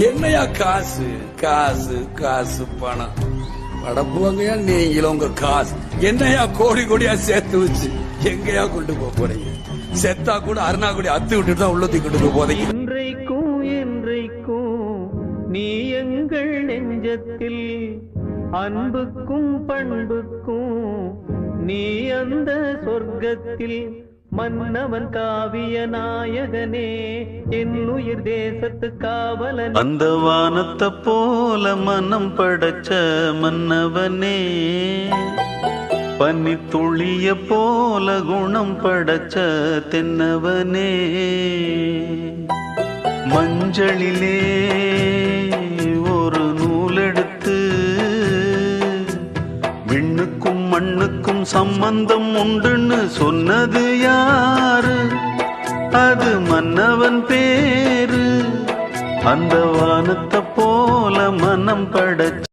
என்னையா காசு காசு காசு பணம் படப்புவாங்கயா நீங்களும் உங்க காசு என்னையா கோடி கோடியா சேர்த்து வச்சு எங்கயா கொண்டு போறீங்க? செத்தா கூட அருணா கூட அத்து விட்டுட்டு தான் உள்ளத்தி கொண்டு போறீங்க. இன்றைக்கும் என்றைக்கும் நீ எங்கள் நெஞ்சத்தில் அன்புக்கும் பண்புக்கும் நீ அந்த சொர்க்கத்தில் மன்னவன் காவிய நாயகனே என் உயிர் தேசத்து காவலன் அந்த வானத்தை போல மனம் படைச்ச மன்னவனே பனி துளிய போல குணம் படைச்ச தென்னவனே மஞ்சளிலே ஒரு நூலெடுத்து விண்ணுக்கும் மண்ணுக்கும் சம்பந்தம் உண்டுன்னு சொன்னது யாரு? அது மன்னவன் பேரு. அந்த வானத்தை போல மனம் படைச்ச